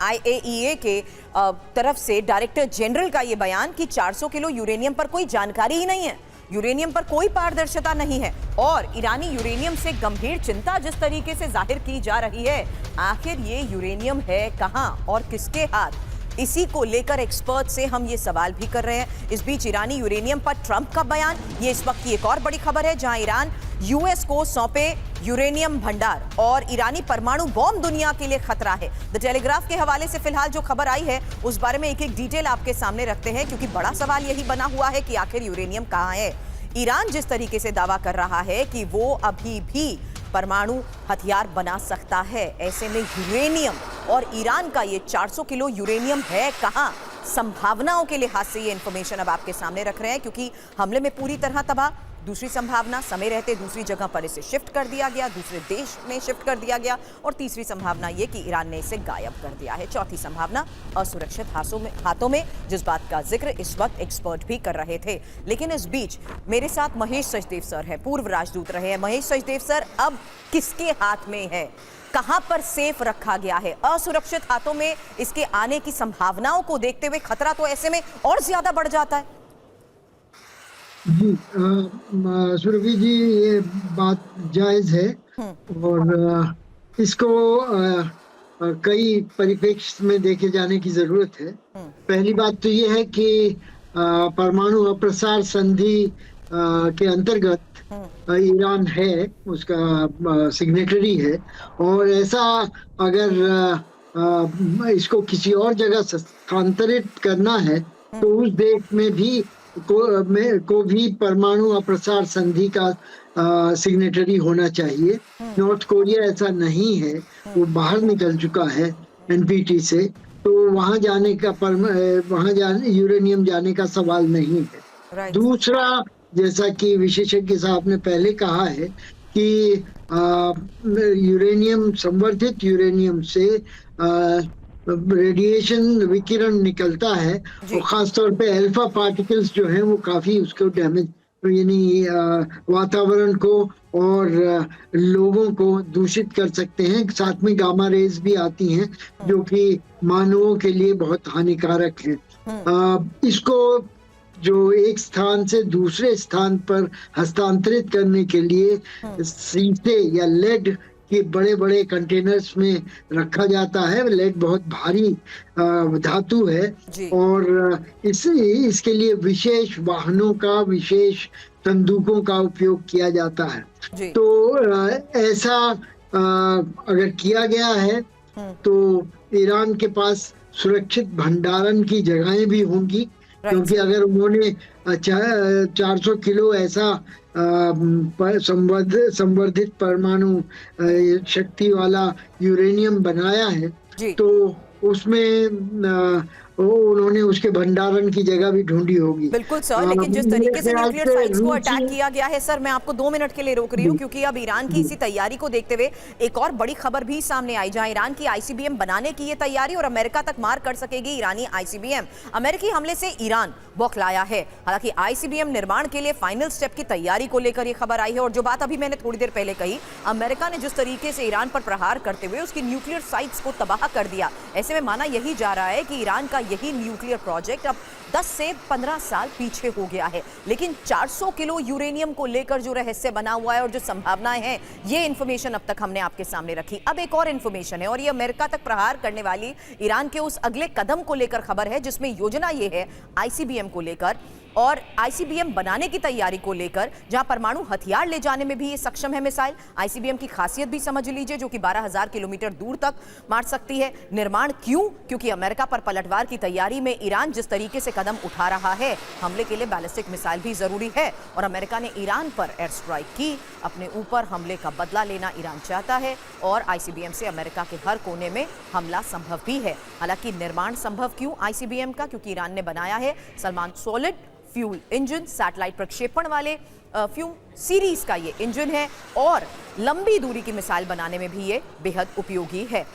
IAEA के तरफ से डायरेक्टर जनरल का ये बयान कि 400 किलो यूरेनियम पर कोई जानकारी ही नहीं है, यूरेनियम पर कोई पारदर्शिता नहीं है और ईरानी यूरेनियम से गंभीर चिंता जिस तरीके से जाहिर की जा रही है, आखिर ये यूरेनियम है कहां और किसके हाथ, इसी को लेकर एक्सपर्ट से हम ये सवाल भी कर रहे हैं। इस बीच ईरानी यूरेनियम पर ट्रंप का बयान, ये इस वक्त की एक और बड़ी खबर है, जहां ईरान यूएस को सौंपे यूरेनियम भंडार और ईरानी परमाणु बॉम्ब दुनिया के लिए खतरा है। द टेलीग्राफ के हवाले से फिलहाल जो खबर आई है उस बारे में एक एक डिटेल आपके सामने रखते हैं, क्योंकि बड़ा सवाल यही बना हुआ है कि आखिर यूरेनियम कहां है। ईरान जिस तरीके से दावा कर रहा है कि वो अभी भी परमाणु हथियार बना सकता है, ऐसे में यूरेनियम और ईरान का ये 400 किलो यूरेनियम है कहां, संभावनाओं के लिहाज से ये इंफॉर्मेशन अब आपके सामने रख रहे हैं, क्योंकि हमले में पूरी तरह तबाह, दूसरी संभावना समय रहते दूसरी जगह पर इसे शिफ्ट कर दिया गया, दूसरे देश में शिफ्ट कर दिया गया, और तीसरी संभावना ये कि ईरान ने इसे गायब कर दिया है, चौथी संभावना असुरक्षित हाथों में, जिस बात का जिक्र इस वक्त एक्सपर्ट भी कर रहे थे। लेकिन इस बीच मेरे साथ महेश सचदेव सर हैं, पूर्व राजदूत रहे हैं। महेश सचदेव सर, अब किसके हाथ में है, कहां पर सेफ रखा गया है? असुरक्षित हाथों में इसके आने की संभावनाओं को देखते हुए खतरा तो ऐसे में और ज्यादा बढ़ जाता है। जी सुरभि जी, ये बात जायज है और इसको कई परिप्रेक्ष्य में देखे जाने की जरूरत है। पहली बात तो ये है कि परमाणु अप्रसार संधि के अंतर्गत ईरान है, उसका सिग्नेटरी है, और ऐसा अगर इसको किसी और जगह स्थानांतरित करना है तो उस देश में भी को भी परमाणु अप्रसार संधि का सिग्नेटरी होना चाहिए। नॉर्थ कोरिया ऐसा नहीं है, वो बाहर निकल चुका है NPT से, तो वहां यूरेनियम जाने का सवाल नहीं है। दूसरा, जैसा कि विशेषज्ञ साहब ने पहले कहा है कि संवर्धित यूरेनियम से रेडिएशन विकिरण निकलता है और खासतौर पे अल्फा पार्टिकल्स जो हैं वो काफी उसको डैमेज, यानी वातावरण को और लोगों को दूषित कर सकते हैं। साथ में गामा रेज भी आती हैं जो कि मानवों के लिए बहुत हानिकारक हैं। इसको जो एक स्थान से दूसरे स्थान पर हस्तांतरित करने के लिए सीसे या लेड कि बड़े बड़े कंटेनर्स में रखा जाता है। लेड बहुत भारी धातु है और इसके लिए विशेष वाहनों का, विशेष संदूकों का उपयोग किया जाता है। तो ऐसा अगर किया गया है तो ईरान के पास सुरक्षित भंडारण की जगहें भी होंगी, क्योंकि अगर उन्होंने 400 किलो ऐसा संवर्धित परमाणु शक्ति वाला यूरेनियम बनाया है तो उसमें उन्होंने उसके भंडारण की जगह भी ढूंढी होगी। बिल्कुल सर, लेकिन जिस तरीके से न्यूक्लियर साइट्स को अटैक किया गया है सर, मैं आपको 2 मिनट के लिए रोक रही हूं, क्योंकि अब ईरान की इसी तैयारी को देखते हुए एक और बड़ी खबर भी सामने आई, जहां ईरान की ICBM बनाने की ये तैयारी और अमेरिका तक मार कर सकेगी ईरानी ICBM। अमेरिकी हमले से ईरान बौखलाया है। हालांकि ICBM निर्माण के लिए फाइनल स्टेप की तैयारी को लेकर ये खबर आई है, और जो बात अभी मैंने थोड़ी देर पहले कही, अमेरिका ने जिस तरीके से ईरान पर प्रहार करते हुए उसकी न्यूक्लियर साइट्स को तबाह कर दिया, ऐसे में माना यही जा रहा है कि ईरान का यही न्यूक्लियर प्रोजेक्ट अब 10 से 15 साल पीछे हो गया है। लेकिन 400 किलो यूरेनियम को लेकर जो रहस्य बना हुआ है और जो संभावनाएं हैं, ये इंफॉर्मेशन अब तक हमने आपके सामने रखी। अब एक और इंफॉर्मेशन है, और ये अमेरिका तक प्रहार करने वाली ईरान के उस अगले कदम को लेकर खबर है, जिसमें योजना ये है ICBM को लेकर और ICBM बनाने की तैयारी को लेकर, जहां परमाणु हथियार ले जाने में भी ये सक्षम है मिसाइल। ICBM की खासियत भी समझ लीजिए, जो कि 12,000 किलोमीटर दूर तक मार सकती है। निर्माण क्यों? क्योंकि अमेरिका पर पलटवार की तैयारी में ईरान जिस तरीके से कदम उठा रहा है, हमले के लिए बैलिस्टिक मिसाइल भी जरूरी है, और अमेरिका ने ईरान पर एयर स्ट्राइक की, अपने ऊपर हमले का बदला लेना ईरान चाहता है, और ICBM से अमेरिका के हर कोने में हमला संभव भी है। हालांकि निर्माण संभव क्यों ICBM का? क्योंकि ईरान ने बनाया है Salman solid fuel engine, satellite प्रक्षेपण वाले फ्यूम सीरीज का ये इंजन है, और लंबी दूरी की मिसाइल बनाने में भी ये बेहद उपयोगी है।